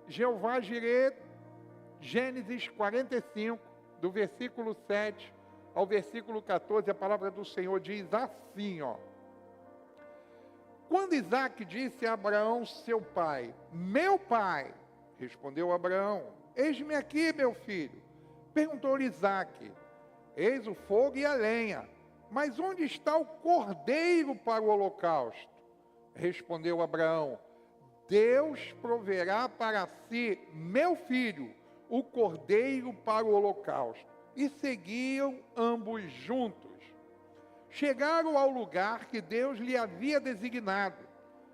Jeová Jirê, Gênesis 45, do versículo 7 ao versículo 14, a palavra do Senhor diz assim, ó. Quando Isaque disse a Abraão, seu pai, meu pai, respondeu Abraão, eis-me aqui, meu filho. Perguntou-lhe Isaque, eis o fogo e a lenha, mas onde está o cordeiro para o holocausto? Respondeu Abraão, Deus proverá para si, meu filho, o cordeiro para o holocausto. E seguiam ambos juntos. Chegaram ao lugar que Deus lhe havia designado.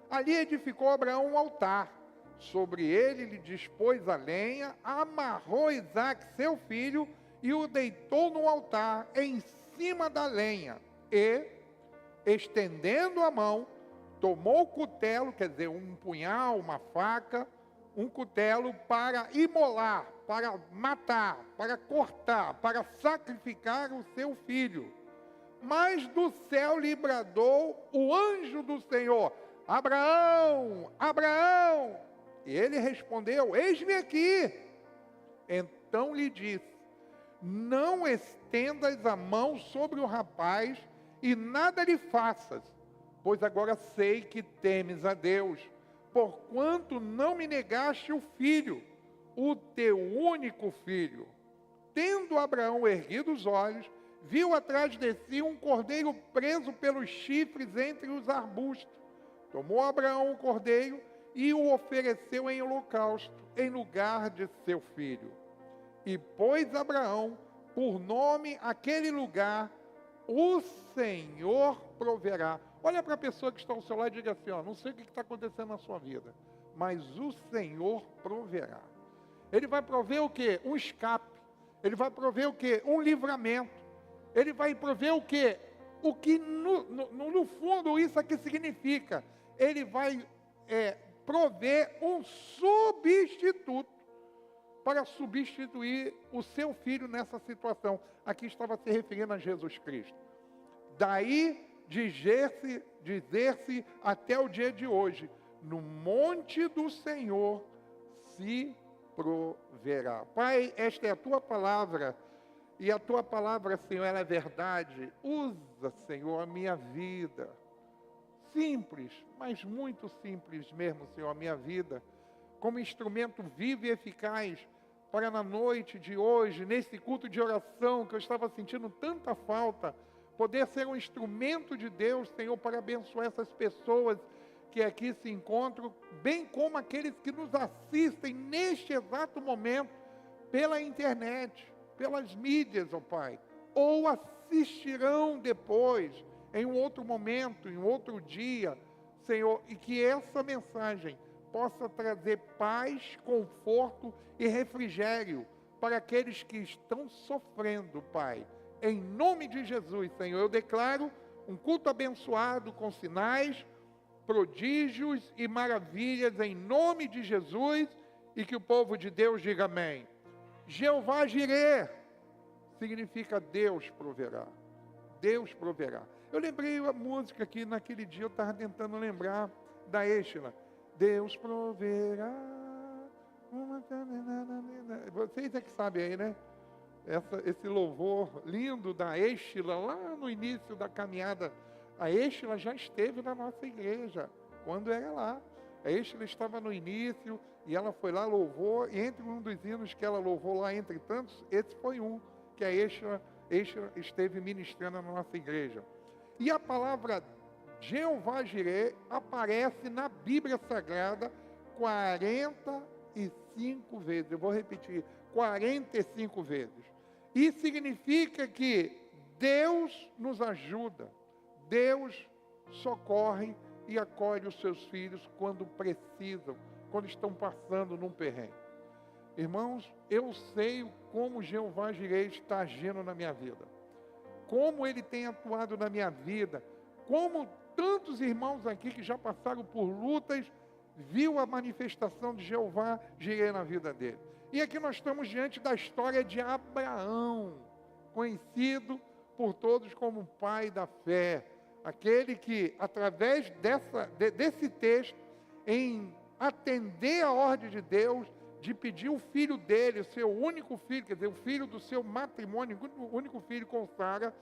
Ali edificou Abraão um altar. Sobre ele lhe dispôs a lenha, amarrou Isaque, seu filho, e o deitou no altar, em cima da lenha. E, estendendo a mão, tomou o cutelo, quer dizer, um punhal, uma faca, um cutelo para imolar, para matar, para cortar, para sacrificar o seu filho. Mas do céu lhe bradou o anjo do Senhor, Abraão, Abraão. E ele respondeu, eis-me aqui. Então lhe disse, não estendas a mão sobre o rapaz e nada lhe faças, pois agora sei que temes a Deus, porquanto não me negaste o filho, o teu único filho. Tendo Abraão erguido os olhos, viu atrás de si um cordeiro preso pelos chifres entre os arbustos. Tomou Abraão o cordeiro e o ofereceu em holocausto, em lugar de seu filho. E pôs Abraão por nome aquele lugar, o Senhor proverá. Olha para a pessoa que está ao seu lado e diga assim, ó, não sei o que está acontecendo na sua vida, mas o Senhor proverá. Ele vai prover o quê? Um escape. Ele vai prover o quê? Um livramento. Ele vai prover o quê? O que no fundo isso aqui significa. Ele vai prover um substituto para substituir o seu filho nessa situação. Aqui estava se referindo a Jesus Cristo. Daí dizer-se até o dia de hoje, no monte do Senhor se proverá. Pai, esta é a tua palavra, e a tua palavra, Senhor, ela é verdade. Usa, Senhor, a minha vida. Simples, mas muito simples mesmo, Senhor, a minha vida, como instrumento vivo e eficaz, para na noite de hoje, nesse culto de oração, que eu estava sentindo tanta falta, poder ser um instrumento de Deus, Senhor, para abençoar essas pessoas que aqui se encontram, bem como aqueles que nos assistem neste exato momento, pela internet, pelas mídias, ó Pai, ou assistirão depois, em um outro momento, em outro dia, Senhor, e que essa mensagem possa trazer paz, conforto e refrigério para aqueles que estão sofrendo, Pai. Em nome de Jesus, Senhor, eu declaro um culto abençoado com sinais, prodígios e maravilhas em nome de Jesus, e que o povo de Deus diga amém. Jeová Jirê significa Deus proverá. Deus proverá. Eu lembrei a música que naquele dia eu estava tentando lembrar da Êxila. Deus proverá. Vocês é que sabem aí, né? Esse louvor lindo da Êxila, lá no início da caminhada. A Êxila já esteve na nossa igreja, quando era lá. A Êxila estava no início, e ela foi lá, louvou, e entre um dos hinos que ela louvou lá, entre tantos, esse foi um, que a Êxila esteve ministrando na nossa igreja. E a palavra Jeová Jirê aparece na Bíblia Sagrada 45 vezes. Eu vou repetir, 45 vezes. E significa que Deus nos ajuda, Deus socorre e acolhe os seus filhos quando precisam, quando estão passando num perrengue. Irmãos, eu sei como Jeová Jirê está agindo na minha vida, como Ele tem atuado na minha vida, como tantos irmãos aqui que já passaram por lutas, viu a manifestação de Jeová Jirê na vida dele. E aqui nós estamos diante da história de Abraão, conhecido por todos como o pai da fé, aquele que, através desse texto, em atender a ordem de Deus, de pedir o filho dele, o seu único filho, quer dizer, o filho do seu matrimônio, o único filho com Sara,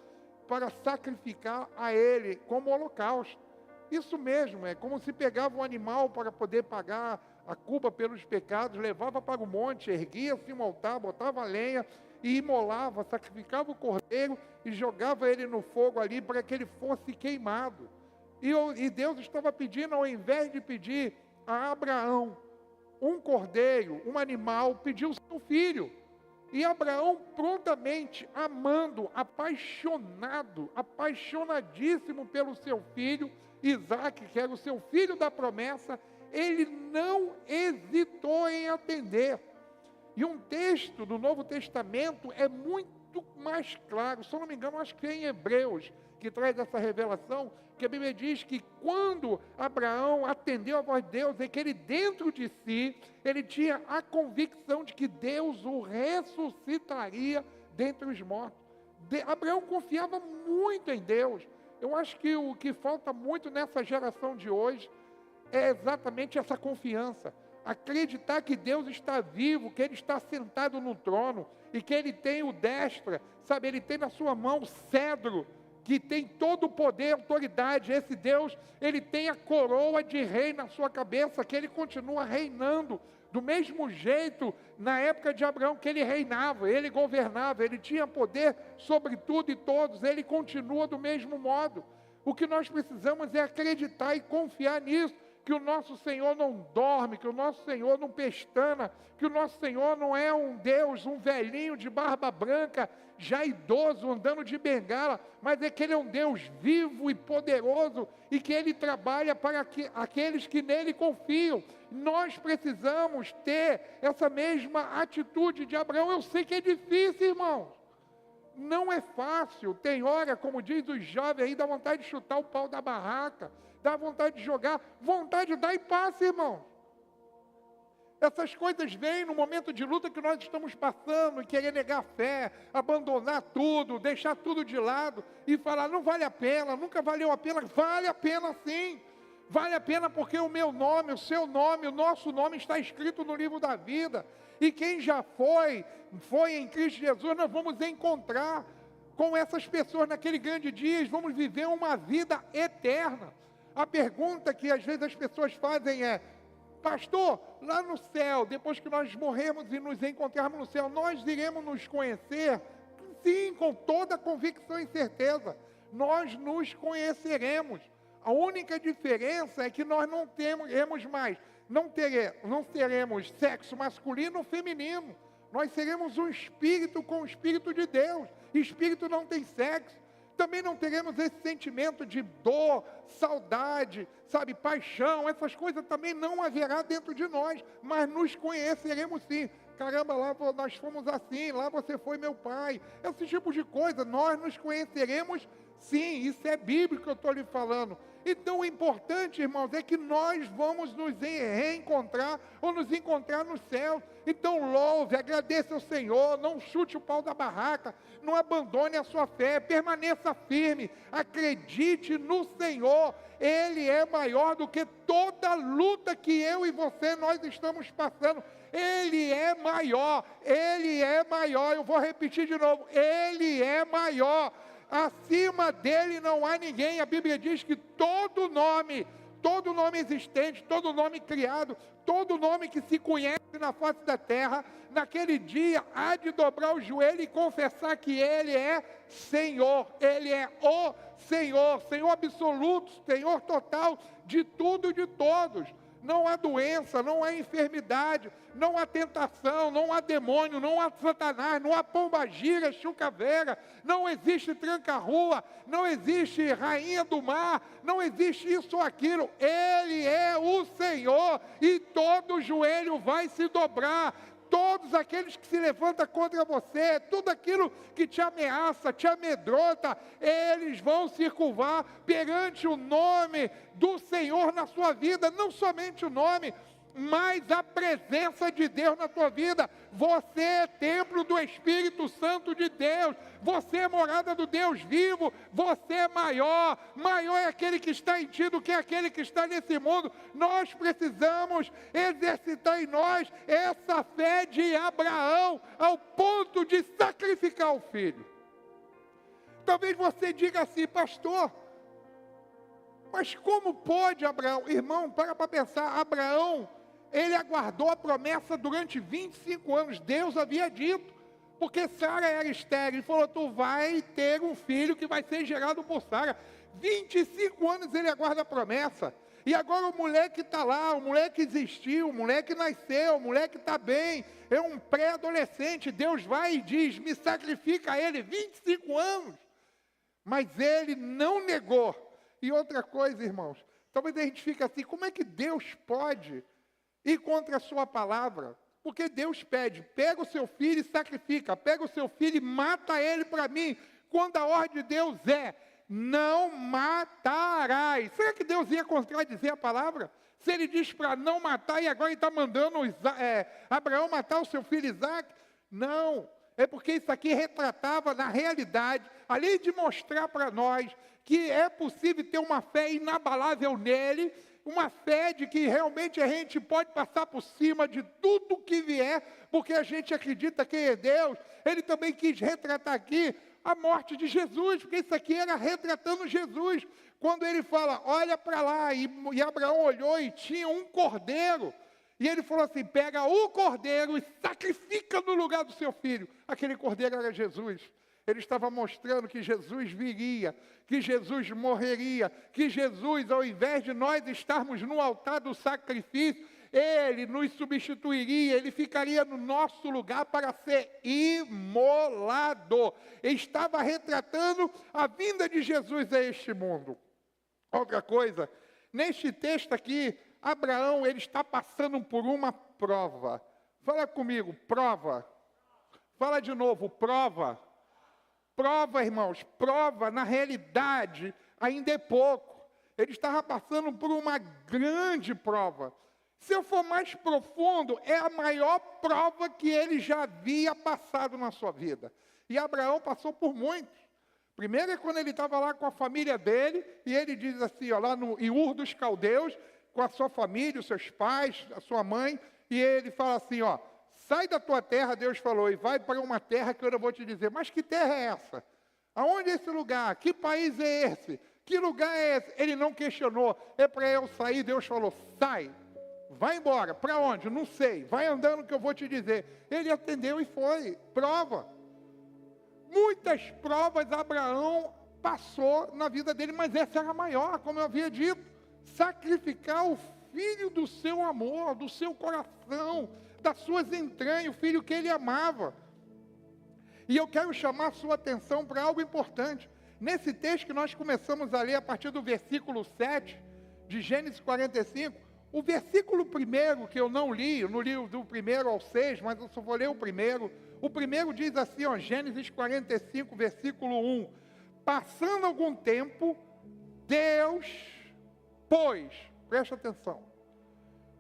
para sacrificar a ele como holocausto. Isso mesmo, é como se pegava um animal para poder pagar a culpa pelos pecados, levava para o monte, erguia-se um altar, botava lenha e imolava, sacrificava o cordeiro e jogava ele no fogo ali para que ele fosse queimado. E Deus estava pedindo, ao invés de pedir a Abraão um cordeiro, um animal, pediu seu filho. E Abraão prontamente, amando, apaixonado, apaixonadíssimo pelo seu filho, Isaque, que era o seu filho da promessa, ele não hesitou em atender. E um texto do Novo Testamento é muito mais claro, se eu não me engano, acho que é em Hebreus, que traz essa revelação, que a Bíblia diz que quando Abraão atendeu a voz de Deus, é que ele dentro de si, ele tinha a convicção de que Deus o ressuscitaria dentre os mortos. Abraão confiava muito em Deus. Eu acho que o que falta muito nessa geração de hoje é exatamente essa confiança. Acreditar que Deus está vivo, que Ele está sentado no trono e que Ele tem o destra, sabe, Ele tem na sua mão o cedro, que tem todo o poder e autoridade. Esse Deus, Ele tem a coroa de rei na sua cabeça, que Ele continua reinando, do mesmo jeito, na época de Abraão, que ele reinava, ele governava, ele tinha poder sobre tudo e todos, ele continua do mesmo modo. O que nós precisamos é acreditar e confiar nisso, que o nosso Senhor não dorme, que o nosso Senhor não pestana, que o nosso Senhor não é um Deus, um velhinho de barba branca, já idoso, andando de bengala, mas é que Ele é um Deus vivo e poderoso, e que Ele trabalha para aqueles que nele confiam. Nós precisamos ter essa mesma atitude de Abraão. Eu sei que é difícil, irmãos. Não é fácil. Tem hora, como diz os jovens aí, dá vontade de chutar o pau da barraca, dá vontade de jogar, vontade de dar e passa, irmão. Essas coisas vêm no momento de luta que nós estamos passando, e querer negar a fé, abandonar tudo, deixar tudo de lado, e falar, não vale a pena, nunca valeu a pena. Vale a pena sim, vale a pena porque o meu nome, o seu nome, o nosso nome está escrito no livro da vida, e quem já foi em Cristo Jesus, nós vamos encontrar com essas pessoas naquele grande dia, vamos viver uma vida eterna. A pergunta que às vezes as pessoas fazem é, pastor, lá no céu, depois que nós morrermos e nos encontrarmos no céu, nós iremos nos conhecer? Sim, com toda convicção e certeza, nós nos conheceremos. A única diferença é que nós não teremos mais, não teremos sexo masculino ou feminino. Nós seremos um espírito com o Espírito de Deus. Espírito não tem sexo. Também não teremos esse sentimento de dor, saudade, sabe, paixão, essas coisas também não haverá dentro de nós, mas nos conheceremos sim. Caramba, lá nós fomos assim, lá você foi meu pai, esse tipo de coisa, nós nos conheceremos sim, isso é bíblico que eu estou lhe falando. Então o importante, irmãos, é que nós vamos nos reencontrar ou nos encontrar no céu. Então louve, agradeça ao Senhor, não chute o pau da barraca, não abandone a sua fé, permaneça firme, acredite no Senhor. Ele é maior do que toda luta que eu e você, nós estamos passando. Ele é maior, eu vou repetir de novo, Ele é maior. Acima dele não há ninguém. A Bíblia diz que todo nome existente, todo nome criado, todo nome que se conhece na face da terra, naquele dia há de dobrar o joelho e confessar que Ele é Senhor, Ele é o Senhor, Senhor absoluto, Senhor total de tudo e de todos. Não há doença, não há enfermidade, não há tentação, não há demônio, não há Satanás, não há pombagira, chucaveira, não existe tranca-rua, não existe rainha do mar, não existe isso ou aquilo. Ele é o Senhor e todo joelho vai se dobrar. Todos aqueles que se levantam contra você, tudo aquilo que te ameaça, te amedronta, eles vão se curvar perante o nome do Senhor na sua vida. Não somente o nome, mais a presença de Deus na tua vida. Você é templo do Espírito Santo de Deus. Você é morada do Deus vivo. Você é maior. Maior é aquele que está em ti do que aquele que está nesse mundo. Nós precisamos exercitar em nós essa fé de Abraão, ao ponto de sacrificar o filho. Talvez você diga assim: pastor, mas como pode Abraão? Irmão, para pensar. Abraão, ele aguardou a promessa durante 25 anos. Deus havia dito, porque Sara era estéril. Ele falou: tu vai ter um filho que vai ser gerado por Sara. 25 anos ele aguarda a promessa. E agora o moleque está lá, o moleque existiu, o moleque nasceu, o moleque está bem, é um pré-adolescente. Deus vai e diz: me sacrifica a ele. 25 anos. Mas ele não negou. E outra coisa, irmãos, talvez a gente fique assim: como é que Deus pode ir contra a sua palavra? Porque Deus pede: pega o seu filho e sacrifica, pega o seu filho e mata ele para mim, quando a ordem de Deus é: não matarás. Será que Deus ia contradizer a palavra? Se ele diz para não matar e agora ele está mandando Abraão matar o seu filho Isaac? Não, é porque isso aqui retratava na realidade, além de mostrar para nós que é possível ter uma fé inabalável nele, uma fé de que realmente a gente pode passar por cima de tudo que vier, porque a gente acredita que é Deus. Ele também quis retratar aqui a morte de Jesus, porque isso aqui era retratando Jesus. Quando ele fala: olha para lá, e Abraão olhou e tinha um cordeiro, e ele falou assim: pega o cordeiro e sacrifica no lugar do seu filho. Aquele cordeiro era Jesus. Ele estava mostrando que Jesus viria, que Jesus morreria, que Jesus, ao invés de nós estarmos no altar do sacrifício, ele nos substituiria, ele ficaria no nosso lugar para ser imolado. Estava retratando a vinda de Jesus a este mundo. Outra coisa, neste texto aqui, Abraão, ele está passando por uma prova. Fala comigo: prova. Fala de novo: prova. Prova, irmãos, prova, na realidade, ainda é pouco. Ele estava passando por uma grande prova. Se eu for mais profundo, é a maior prova que ele já havia passado na sua vida. E Abraão passou por muitos. Primeiro é quando ele estava lá com a família dele, e ele diz assim, ó, lá em Ur dos Caldeus, com a sua família, os seus pais, a sua mãe, e ele fala assim, ó: sai da tua terra, Deus falou, e vai para uma terra que eu não vou te dizer. Mas que terra é essa? Aonde é esse lugar? Que país é esse? Que lugar é esse? Ele não questionou. É para eu sair. Deus falou: sai, vai embora. Para onde? Não sei. Vai andando que eu vou te dizer. Ele atendeu e foi. Prova. Muitas provas Abraão passou na vida dele, mas essa era a maior, como eu havia dito. Sacrificar o filho do seu amor, do seu coração, das suas entranhas, o filho que ele amava. E eu quero chamar a sua atenção para algo importante. Nesse texto que nós começamos a ler a partir do versículo 7 de Gênesis 45, o versículo primeiro que eu não li do primeiro ao 6, mas eu só vou ler o primeiro. O primeiro diz assim, ó, Gênesis 45, versículo 1. Passando algum tempo, Deus, pois, presta atenção,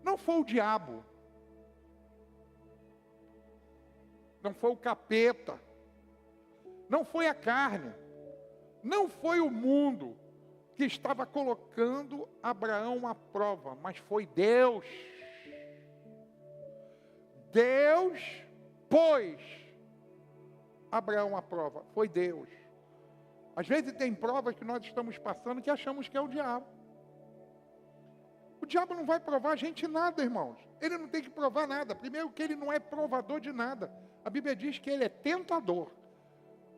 não foi o diabo, não foi o capeta, não foi a carne, não foi o mundo que estava colocando Abraão à prova, mas foi Deus. Deus pôs Abraão à prova, foi Deus. Às vezes tem provas que nós estamos passando que achamos que é o diabo. O diabo não vai provar a gente nada, irmãos. Ele não tem que provar nada. Primeiro que ele não é provador de nada. A Bíblia diz que ele é tentador.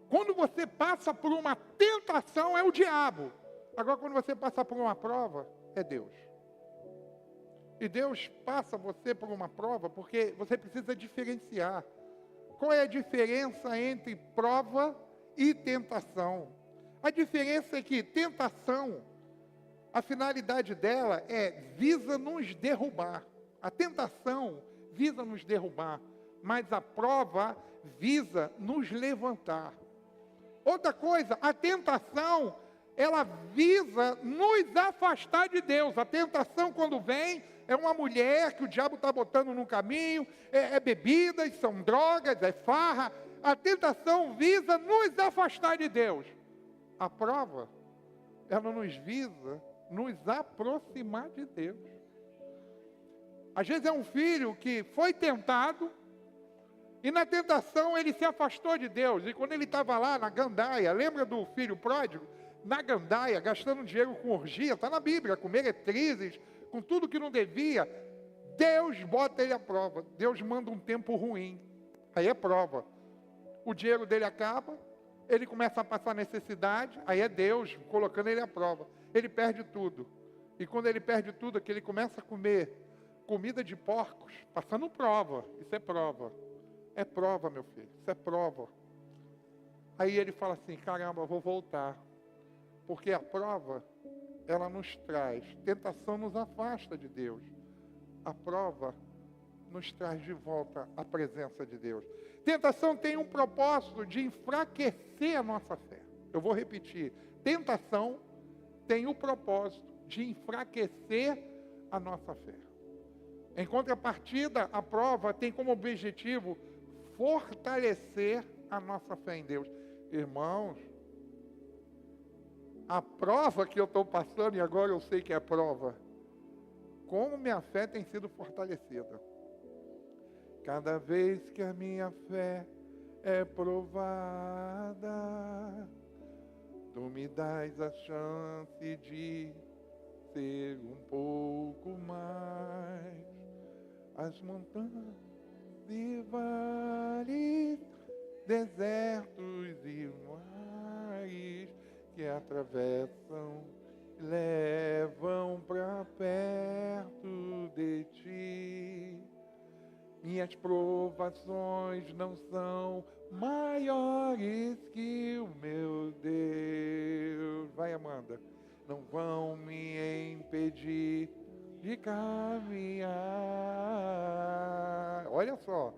Quando você passa por uma tentação, é o diabo. Agora, quando você passa por uma prova, é Deus. E Deus passa você por uma prova porque você precisa diferenciar. Qual é a diferença entre prova e tentação? A diferença é que tentação, a finalidade dela visa nos derrubar. A tentação visa nos derrubar, mas a prova visa nos levantar. Outra coisa, a tentação, ela visa nos afastar de Deus. A tentação, quando vem, é uma mulher que o diabo está botando no caminho, é bebidas, são drogas, é farra. A tentação visa nos afastar de Deus. A prova, ela nos visa nos aproximar de Deus. Às vezes é um filho que foi tentado, e na tentação ele se afastou de Deus. E quando ele estava lá na gandaia, lembra do filho pródigo? Na gandaia, gastando dinheiro com orgia, está na Bíblia, com meretrizes, com tudo que não devia. Deus bota ele à prova. Deus manda um tempo ruim. Aí é prova. O dinheiro dele acaba, ele começa a passar necessidade, aí é Deus colocando ele à prova. Ele perde tudo. E quando ele perde tudo, é que ele começa a comer comida de porcos, passando prova. Isso é prova. É prova, meu filho, isso é prova. Aí ele fala assim, caramba, vou voltar. Porque a prova, ela nos traz. Tentação nos afasta de Deus. A prova nos traz de volta à presença de Deus. Tentação tem um propósito de enfraquecer a nossa fé. Eu vou repetir. Tentação tem o propósito de enfraquecer a nossa fé. Em contrapartida, a prova tem como objetivo fortalecer a nossa fé em Deus. Irmãos, a prova que eu estou passando, e agora eu sei que é prova, como minha fé tem sido fortalecida. Cada vez que a minha fé é provada, tu me dás a chance de ser um pouco mais. As montanhas e vales, desertos e mares que atravessam e levam para perto de ti. Minhas provações não são maiores que o meu Deus. Vai, Amanda. Não vão me impedir de caminhar. Olha só.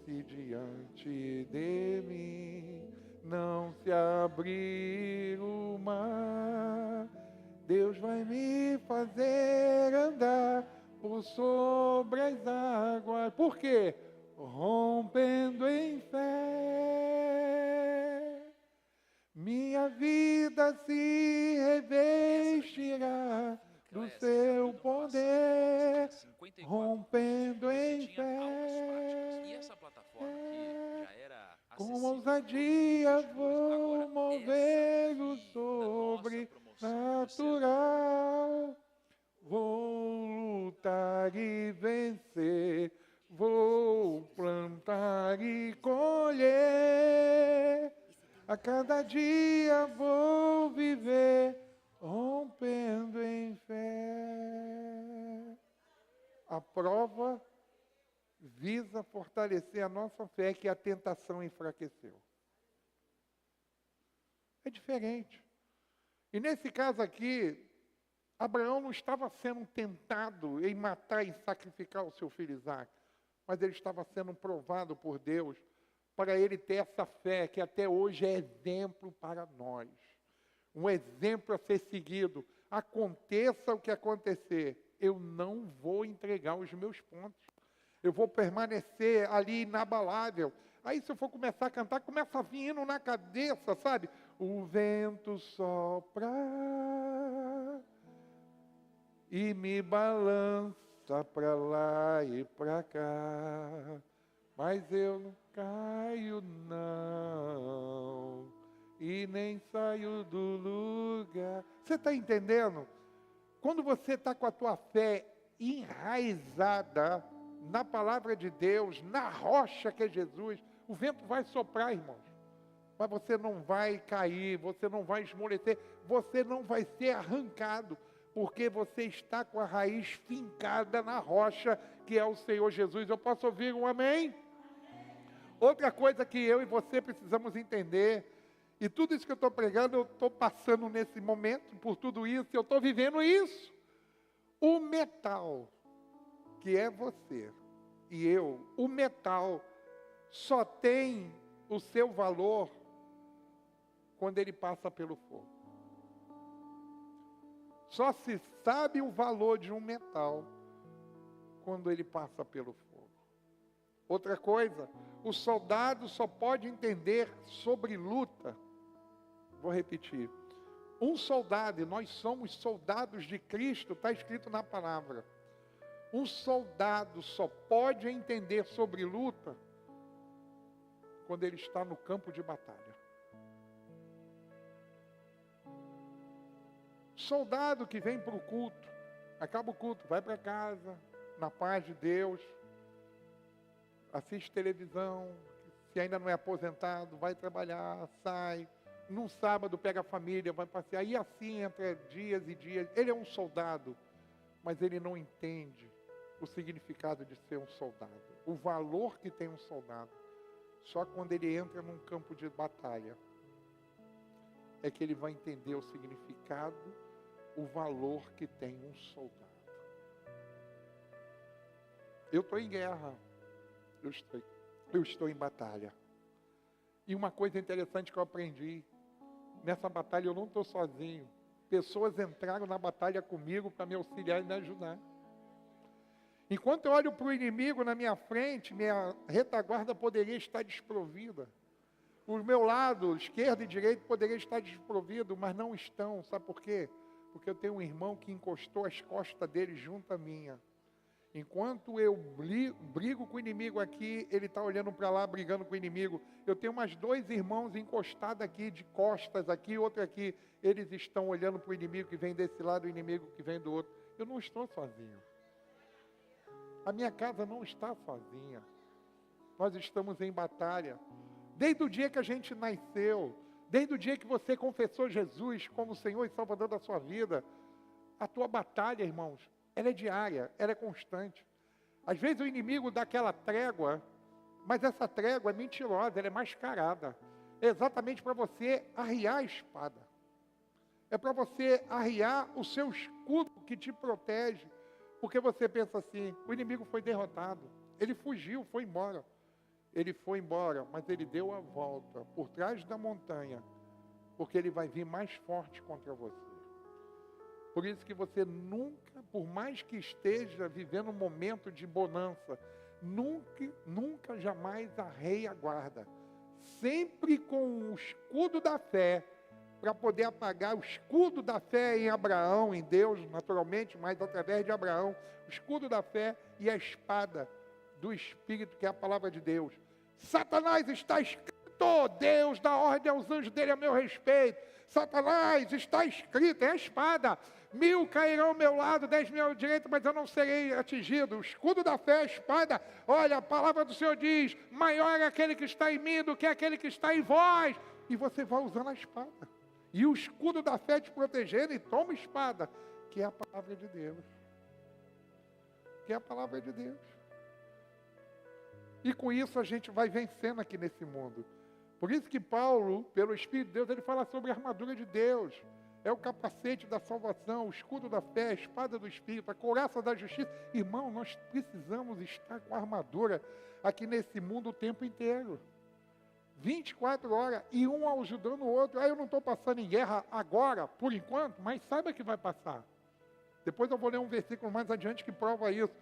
Se diante de mim não se abrir o mar, Deus vai me fazer andar por sobre as águas. Por quê? Rompendo em fé, minha vida se revestirá do seu poder, rompendo em fé. E essa plataforma aqui já era Com acessível ousadia para todos. vou Agora, mover o essa aqui da nossa promoção do sobrenatural. Vou lutar e vencer, vou plantar e colher. A cada dia vou viver, rompendo em fé. A prova visa fortalecer a nossa fé que a tentação enfraqueceu. É diferente. E nesse caso aqui, Abraão não estava sendo tentado em matar e sacrificar o seu filho Isaque, mas ele estava sendo provado por Deus para ele ter essa fé que até hoje é exemplo para nós. Um exemplo a ser seguido. Aconteça o que acontecer, eu não vou entregar os meus pontos. Eu vou permanecer ali inabalável. Aí se eu for começar a cantar, começa a vir hino na cabeça, sabe? O vento sopra e me balança para lá e para cá, mas eu não caio não, e nem saio do lugar. Você está entendendo? Quando você está com a tua fé enraizada na palavra de Deus, na rocha que é Jesus, o vento vai soprar, irmãos, mas você não vai cair, você não vai esmorecer, você não vai ser arrancado, porque você está com a raiz fincada na rocha, que é o Senhor Jesus. Eu posso ouvir um amém? Outra coisa que eu e você precisamos entender, e tudo isso que eu estou pregando, eu estou passando nesse momento, por tudo isso, eu estou vivendo isso. O metal, que é você e eu, o metal só tem o seu valor quando ele passa pelo fogo. Só se sabe o valor de um metal quando ele passa pelo fogo. Outra coisa, o soldado só pode entender sobre luta. Vou repetir. Um soldado, e nós somos soldados de Cristo, está escrito na palavra. Um soldado só pode entender sobre luta quando ele está no campo de batalha. Soldado que vem para o culto, acaba o culto, vai para casa, na paz de Deus, assiste televisão, se ainda não é aposentado, vai trabalhar, sai, num sábado pega a família, vai passear, e assim entra dias e dias. Ele é um soldado, mas ele não entende o significado de ser um soldado, o valor que tem um soldado. Só quando ele entra num campo de batalha é que ele vai entender o significado, o valor que tem um soldado. Eu estou em guerra, eu estou em batalha. E uma coisa interessante que eu aprendi, nessa batalha eu não estou sozinho. Pessoas entraram na batalha comigo para me auxiliar e me ajudar. Enquanto eu olho para o inimigo na minha frente, minha retaguarda poderia estar desprovida. O meu lado, esquerdo e direito, poderia estar desprovido, mas não estão. Sabe por quê? Porque eu tenho um irmão que encostou as costas dele junto à minha. Enquanto eu brigo com o inimigo aqui, ele está olhando para lá, brigando com o inimigo. Eu tenho mais 2 irmãos encostados aqui, de costas aqui, outro aqui. Eles estão olhando para o inimigo que vem desse lado, o inimigo que vem do outro. Eu não estou sozinho. A minha casa não está sozinha. Nós estamos em batalha. Desde o dia que a gente nasceu, desde o dia que você confessou Jesus como Senhor e Salvador da sua vida, a tua batalha, irmãos, ela é diária, ela é constante. Às vezes o inimigo dá aquela trégua, mas essa trégua é mentirosa, ela é mascarada. É exatamente para você arriar a espada. É para você arriar o seu escudo que te protege. Porque você pensa assim, o inimigo foi derrotado, ele fugiu, foi embora. Ele foi embora, mas ele deu a volta por trás da montanha, porque ele vai vir mais forte contra você. Por isso que você nunca, por mais que esteja vivendo um momento de bonança, nunca jamais arreie a guarda. Sempre com o escudo da fé, para poder apagar o escudo da fé em Abraão, em Deus, naturalmente, mas através de Abraão, o escudo da fé e a espada do Espírito, que é a palavra de Deus. Satanás, está escrito, Deus dá ordem aos anjos dele a meu respeito. Satanás, está escrito, é a espada. 1000 cairão ao meu lado, 10.000 ao direito, mas eu não serei atingido. O escudo da fé, a espada, olha, a palavra do Senhor diz, maior é aquele que está em mim do que aquele que está em vós. E você vai usando a espada. E o escudo da fé te protegendo, e toma a espada, que é a palavra de Deus. Que é a palavra de Deus. E com isso a gente vai vencendo aqui nesse mundo. Por isso que Paulo, pelo Espírito de Deus, ele fala sobre a armadura de Deus. É o capacete da salvação, o escudo da fé, a espada do Espírito, a couraça da justiça. Irmão, nós precisamos estar com a armadura aqui nesse mundo o tempo inteiro. 24 horas, e um ajudando o outro. Eu não estou passando em guerra agora, por enquanto, mas saiba que vai passar. Depois eu vou ler um versículo mais adiante que prova isso.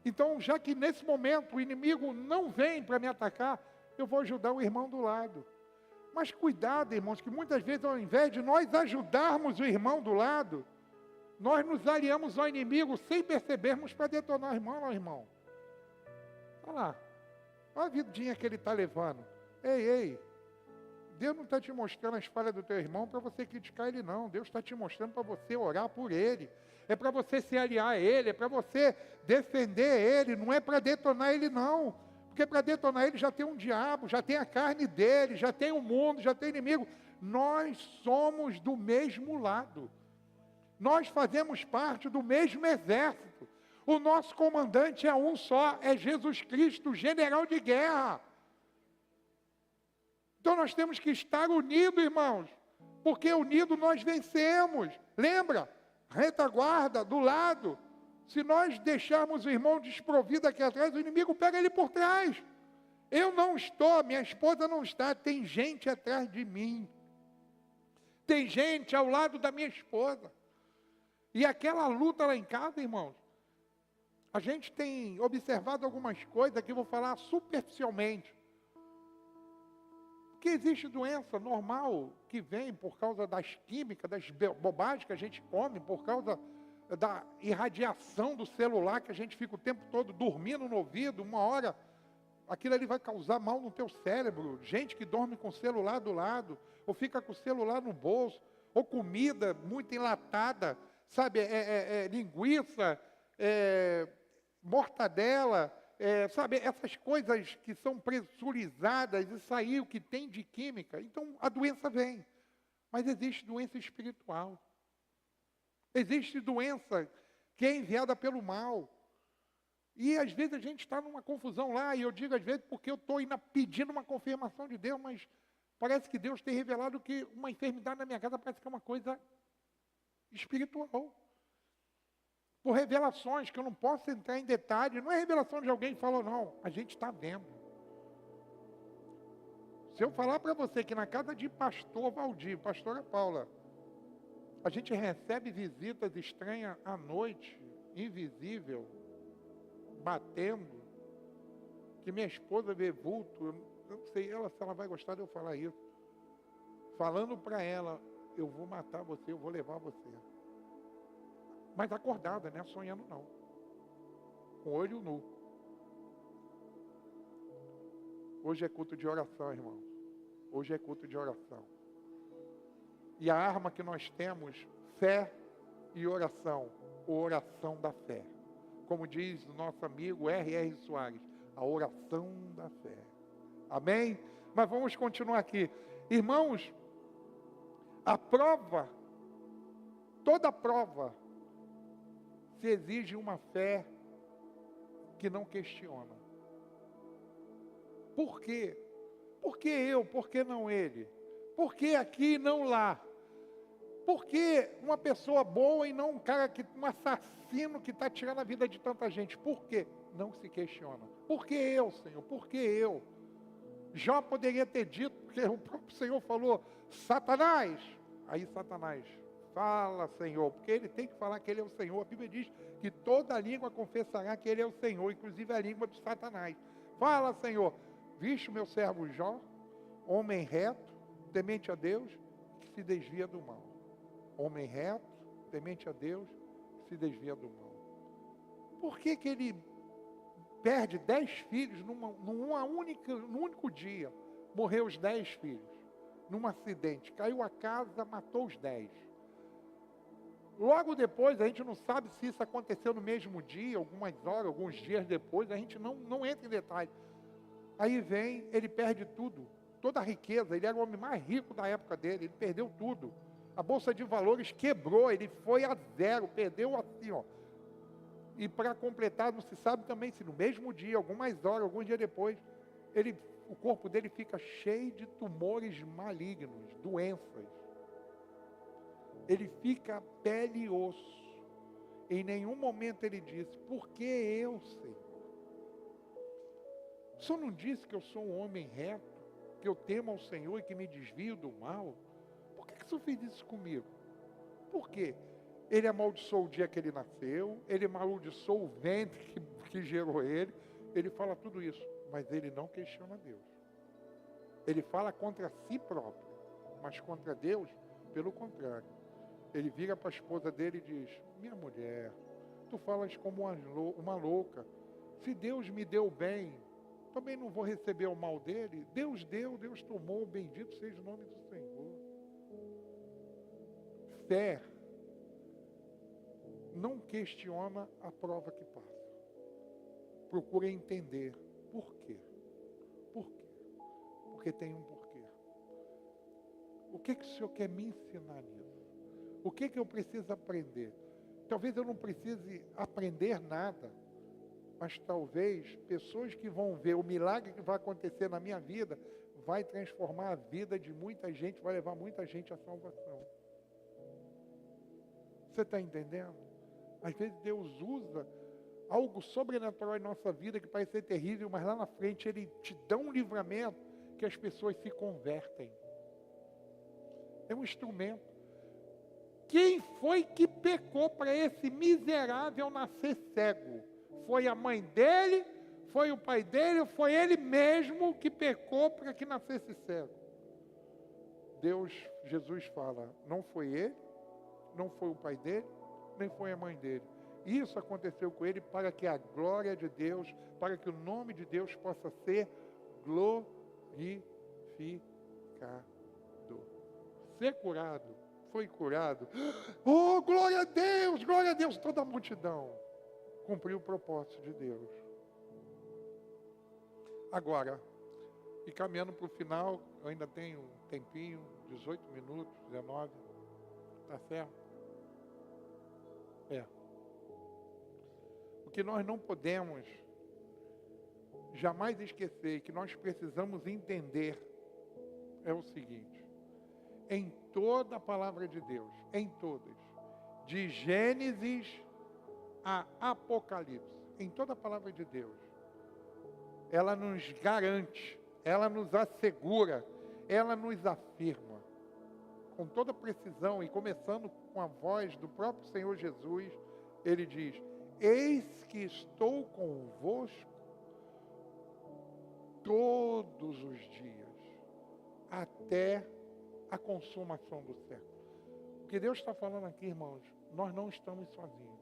Então, já que nesse momento o inimigo não vem para me atacar, eu vou ajudar o irmão do lado. Mas cuidado, irmãos, que muitas vezes ao invés de nós ajudarmos o irmão do lado, nós nos aliamos ao inimigo sem percebermos para detonar o irmão, irmão. Olha lá, olha a vidinha que ele está levando. Ei, Deus não está te mostrando as falhas do teu irmão para você criticar ele, não. Deus está te mostrando para você orar por ele. É para você se aliar a ele, é para você defender ele, não é para detonar ele, não. Porque para detonar ele já tem um diabo, já tem a carne dele, já tem o mundo, já tem o inimigo. Nós somos do mesmo lado. Nós fazemos parte do mesmo exército. O nosso comandante é um só, é Jesus Cristo, general de guerra. Então nós temos que estar unidos, irmãos, porque unidos nós vencemos. Lembra? Retaguarda, do lado. Se nós deixarmos o irmão desprovido aqui atrás, o inimigo pega ele por trás. Eu não estou, minha esposa não está, tem gente atrás de mim. Tem gente ao lado da minha esposa. E aquela luta lá em casa, irmãos, A gente tem observado algumas coisas que eu vou falar superficialmente. Porque existe doença normal que vem por causa das químicas, das bobagens que a gente come, por causa da irradiação do celular, que a gente fica o tempo todo dormindo no ouvido, uma hora, aquilo ali vai causar mal no teu cérebro. Gente que dorme com o celular do lado, ou fica com o celular no bolso, ou comida muito enlatada, sabe, linguiça, mortadela, sabe, essas coisas que são pressurizadas, isso aí o que tem de química. Então a doença vem, mas existe doença espiritual. Existe doença que é enviada pelo mal. E às vezes a gente está numa confusão lá, e eu digo às vezes porque eu estou pedindo uma confirmação de Deus, mas parece que Deus tem revelado que uma enfermidade na minha casa parece que é uma coisa espiritual. Por revelações, que eu não posso entrar em detalhe, não é revelação de alguém que falou, não, a gente está vendo. Se eu falar para você que na casa de pastor Valdir, pastora Paula, a gente recebe visitas estranhas à noite, invisível, batendo, que minha esposa vê vulto, eu não sei se ela vai gostar de eu falar isso. Falando para ela, eu vou matar você, eu vou levar você. Mas acordada, não é sonhando não. Com o olho nu. Hoje é culto de oração, irmãos. Hoje é culto de oração. E a arma que nós temos, fé e oração. Oração da fé. Como diz o nosso amigo R.R. Soares, a oração da fé. Amém? Mas vamos continuar aqui. Irmãos, a prova, toda prova, se exige uma fé que não questiona. Por quê? Por que eu? Por que não ele? Por que aqui e não lá? Por que uma pessoa boa e não um assassino que está tirando a vida de tanta gente? Por quê? Não se questiona. Por que eu, Senhor? Por que eu? Jó poderia ter dito, porque o próprio Senhor falou, Satanás. Aí Satanás, fala, Senhor, porque ele tem que falar que ele é o Senhor. A Bíblia diz que toda língua confessará que ele é o Senhor, inclusive a língua de Satanás. Fala, Senhor, viste o meu servo Jó, homem reto, temente a Deus, que se desvia do mal. Homem reto, temente a Deus, que se desvia do mal. Por que que ele perde 10 filhos num único dia? Morreu os 10 filhos, num acidente. Caiu a casa, matou os 10. Logo depois, a gente não sabe se isso aconteceu no mesmo dia, algumas horas, alguns dias depois, a gente não entra em detalhe. Aí vem, ele perde tudo, toda a riqueza, ele era o homem mais rico da época dele, ele perdeu tudo. A Bolsa de Valores quebrou, ele foi a zero, perdeu assim, ó. E para completar, não se sabe também se no mesmo dia, algumas horas, alguns dias depois, o corpo dele fica cheio de tumores malignos, doenças. Ele fica pele e osso. Em nenhum momento ele disse, por que eu, Senhor? O Senhor não disse que eu sou um homem reto, que eu temo ao Senhor e que me desvio do mal? Por que o Senhor fez isso comigo? Por quê? Ele amaldiçoou o dia que ele nasceu, ele amaldiçoou o ventre que gerou ele, ele fala tudo isso, mas ele não questiona Deus. Ele fala contra si próprio, mas contra Deus, pelo contrário. Ele vira para a esposa dele e diz, minha mulher, tu falas como uma louca, se Deus me deu bem, também não vou receber o mal dele. Deus deu, Deus tomou, bendito seja o nome do Senhor. Fé não questiona a prova que passa. Procura entender por quê. Por quê? Porque tem um porquê. O que o Senhor quer me ensinar nisso? O que eu preciso aprender? Talvez eu não precise aprender nada, mas talvez pessoas que vão ver o milagre que vai acontecer na minha vida, vai transformar a vida de muita gente, vai levar muita gente à salvação. Você está entendendo? Às vezes Deus usa algo sobrenatural em nossa vida que parece ser terrível, mas lá na frente Ele te dá um livramento que as pessoas se convertem. É um instrumento. Quem foi que pecou para esse miserável nascer cego? Foi a mãe dele, foi o pai dele, foi ele mesmo que pecou para que nascesse cego. Jesus fala, não foi ele, não foi o pai dele, nem foi a mãe dele. Isso aconteceu com ele para que a glória de Deus, para que o nome de Deus possa ser glorificado. Ser curado, foi curado. Oh, glória a Deus, glória a Deus. Toda a multidão cumpriu o propósito de Deus. Agora, e caminhando para o final, eu ainda tenho um tempinho, 18 minutos, 19, tá certo? O que nós não podemos jamais esquecer, que nós precisamos entender, é o seguinte: em toda a palavra de Deus, em todas, de Gênesis a Apocalipse, em toda a palavra de Deus, ela nos garante, ela nos assegura, ela nos afirma, com toda precisão, e começando com a voz do próprio Senhor Jesus, ele diz: eis que estou convosco todos os dias, até a consumação do século. O que Deus está falando aqui, irmãos, nós não estamos sozinhos.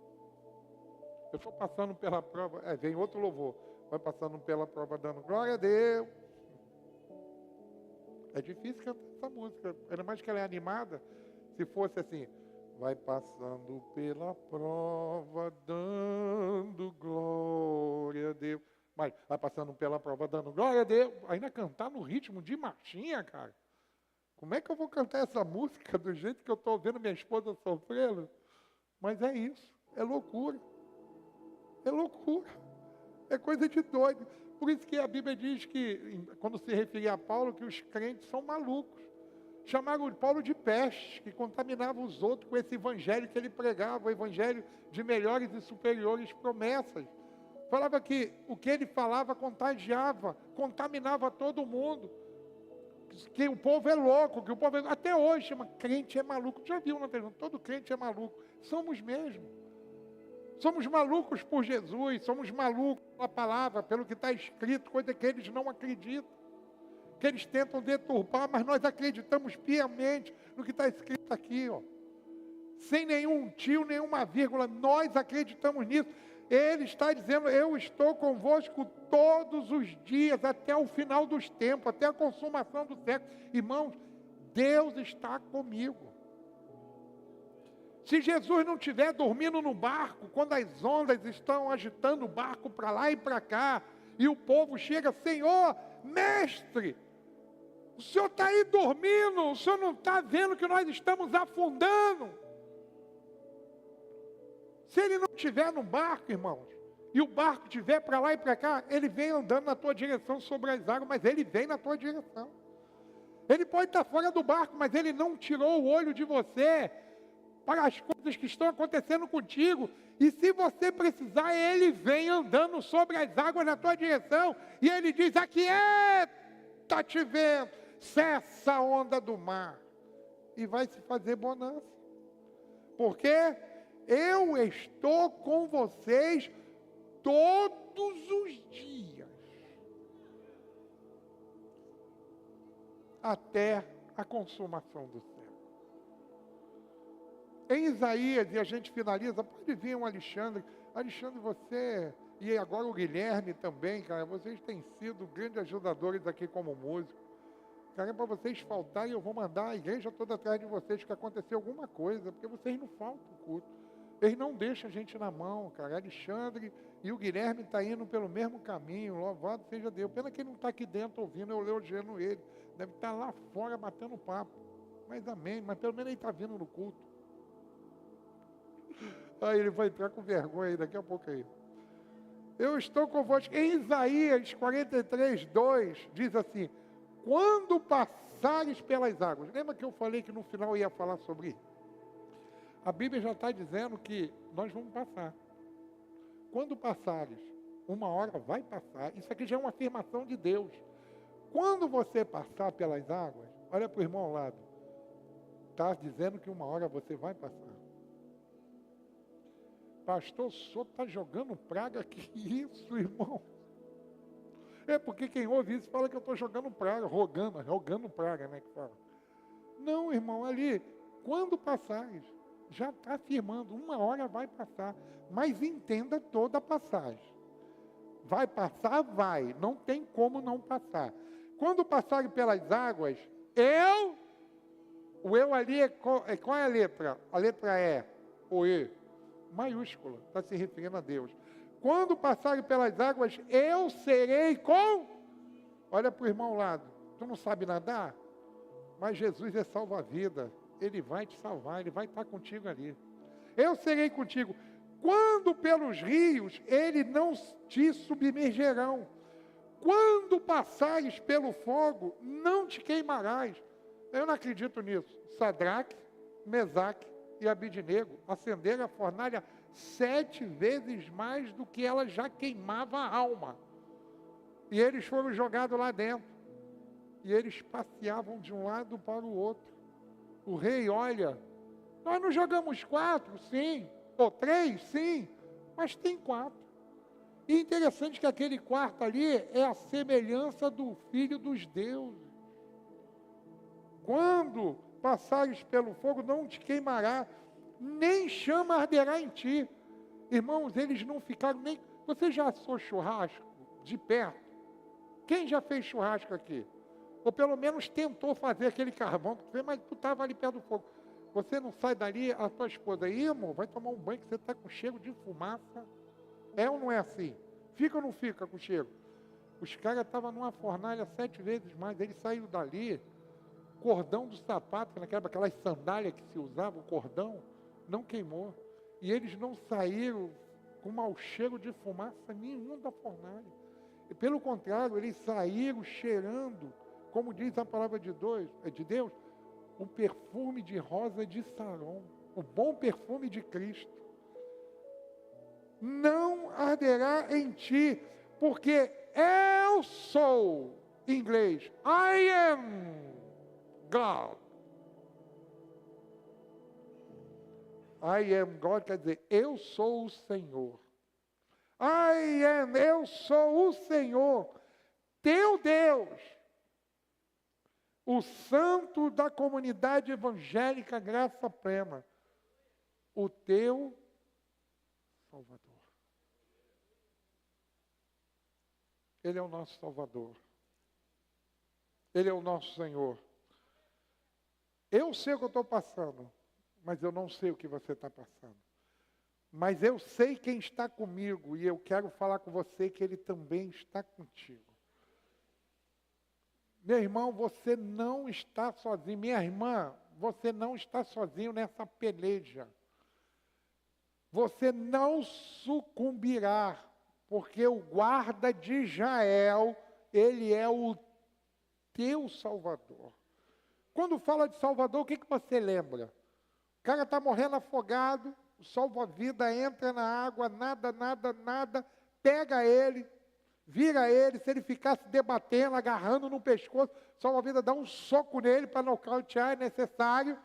Eu estou passando pela prova, vem outro louvor, vai passando pela prova dando glória a Deus. É difícil cantar essa música, ainda mais que ela é animada. Se fosse assim, vai passando pela prova dando glória a Deus. Mas vai passando pela prova dando glória a Deus. Ainda cantar no ritmo de marchinha, cara. Como é que eu vou cantar essa música do jeito que eu estou vendo minha esposa sofrendo? Mas é isso, é loucura. É loucura. É coisa de doido. Por isso que a Bíblia diz que, quando se referia a Paulo, que os crentes são malucos. Chamaram Paulo de peste, que contaminava os outros com esse evangelho que ele pregava, o evangelho de melhores e superiores promessas. Falava que o que ele falava contagiava, contaminava todo mundo. Que o povo é louco, que o povo até hoje chama crente é maluco. Já viu na televisão? Todo crente é maluco. Somos mesmo. Somos malucos por Jesus, somos malucos pela palavra, pelo que está escrito, coisa que eles não acreditam. Que eles tentam deturpar, mas nós acreditamos piamente no que está escrito aqui, ó. Sem nenhum tio, nenhuma vírgula, nós acreditamos nisso. Ele está dizendo, eu estou convosco todos os dias, até o final dos tempos, até a consumação do século. Irmãos, Deus está comigo. Se Jesus não estiver dormindo no barco, quando as ondas estão agitando o barco para lá e para cá, e o povo chega, Senhor, mestre, o Senhor está aí dormindo, o Senhor não está vendo que nós estamos afundando. Se ele não estiver no barco, irmãos, e o barco estiver para lá e para cá, ele vem andando na tua direção sobre as águas, mas ele vem na tua direção. Ele pode estar fora do barco, mas ele não tirou o olho de você para as coisas que estão acontecendo contigo. E se você precisar, ele vem andando sobre as águas na tua direção, e ele diz, aquieta-te vento, cessa a onda do mar, e vai se fazer bonança. Por quê? Eu estou com vocês todos os dias, até a consumação do século. Em Isaías, e a gente finaliza, pode vir um Alexandre, você, e agora o Guilherme também, cara, vocês têm sido grandes ajudadores aqui como músicos. Cara, é para vocês faltarem, eu vou mandar a igreja toda atrás de vocês, que aconteceu alguma coisa, porque vocês não faltam o culto. Eles não deixam a gente na mão, cara. Alexandre e o Guilherme estão indo pelo mesmo caminho, louvado seja Deus. Pena que ele não está aqui dentro ouvindo, eu elogiando ele. Deve estar lá fora batendo papo. Mas amém, mas pelo menos ele está vindo no culto. Aí ele vai entrar com vergonha aí, daqui a pouco aí. Eu estou convosco. Em Isaías 43, 2, diz assim, quando passares pelas águas. Lembra que eu falei que no final eu ia falar sobre isso? A Bíblia já está dizendo que nós vamos passar. Quando passares, uma hora vai passar. Isso aqui já é uma afirmação de Deus. Quando você passar pelas águas, olha para o irmão ao lado. Está dizendo que uma hora você vai passar. Pastor, o senhor está jogando praga? Que isso, irmão? É porque quem ouve isso fala que eu estou jogando praga, rogando praga, né? Que fala. Não, irmão, ali, quando passares, já está afirmando, uma hora vai passar, mas entenda toda a passagem. Vai passar? Vai, não tem como não passar. Quando passarem pelas águas, o eu ali, qual é a letra? A letra E, ou E, maiúscula, está se referindo a Deus. Quando passarem pelas águas, eu serei com... Olha para o irmão ao lado, tu não sabe nadar? Mas Jesus é salva-vida, Ele vai te salvar, Ele vai estar contigo ali. Eu serei contigo. Quando pelos rios, Ele não te submergerão. Quando passares pelo fogo, não te queimarás. Eu não acredito nisso. Sadraque, Mesaque e Abidnego acenderam a fornalha 7 vezes mais do que ela já queimava a alma. E eles foram jogados lá dentro. E eles passeavam de um lado para o outro. O rei olha, nós não jogamos 4, sim, ou 3, sim, mas tem 4. E interessante que aquele quarto ali é a semelhança do Filho dos deuses. Quando passares pelo fogo, não te queimará, nem chama arderá em ti. Irmãos, eles não ficaram nem... Você já assou churrasco de perto? Quem já fez churrasco aqui? Ou pelo menos tentou fazer aquele carvão que tu fez, mas tu estava ali perto do fogo. Você não sai dali, a tua esposa, aí, amor, vai tomar um banho que você está com cheiro de fumaça. É ou não é assim? Fica ou não fica com cheiro? Os caras estavam numa fornalha 7 vezes mais, eles saíram dali, cordão do sapato, aquelas sandálias que se usava, o cordão, não queimou. E eles não saíram com mau cheiro de fumaça nenhum da fornalha. E pelo contrário, eles saíram cheirando, como diz a palavra de Deus, o perfume de rosa de Saron, o bom perfume de Cristo. Não arderá em ti, porque eu sou, em inglês, I am God. I am God quer dizer, eu sou o Senhor. Eu sou o Senhor, teu Deus, o santo da comunidade evangélica Graça Plena, o teu Salvador. Ele é o nosso Salvador. Ele é o nosso Senhor. Eu sei o que eu estou passando, mas eu não sei o que você está passando. Mas eu sei quem está comigo e eu quero falar com você que Ele também está contigo. Meu irmão, você não está sozinho. Minha irmã, você não está sozinho nessa peleja. Você não sucumbirá, porque o guarda de Israel, ele é o teu Salvador. Quando fala de Salvador, o que você lembra? O cara está morrendo afogado, o salva-vida entra na água, nada, pega ele, vira ele, se ele ficar se debatendo, agarrando no pescoço, o salva-vida dá um soco nele para nocautear, é necessário,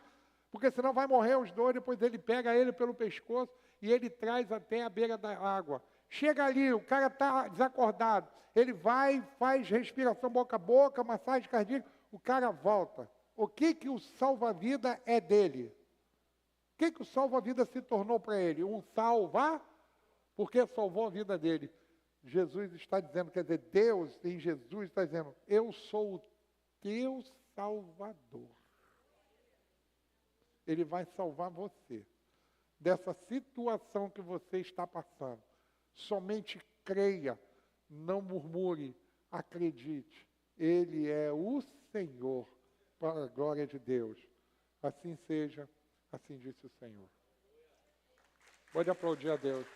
porque senão vai morrer os dois, depois ele pega ele pelo pescoço e ele traz até a beira da água. Chega ali, o cara está desacordado, ele vai, faz respiração boca a boca, massagem cardíaca, o cara volta. O que o salva-vida é dele? O que o salva-vida se tornou para ele? Um salvar, porque salvou a vida dele. Jesus está dizendo, quer dizer, Deus em Jesus está dizendo, eu sou o teu Salvador. Ele vai salvar você dessa situação que você está passando. Somente creia, não murmure, acredite. Ele é o Senhor, para a glória de Deus. Assim seja, assim disse o Senhor. Pode aplaudir a Deus.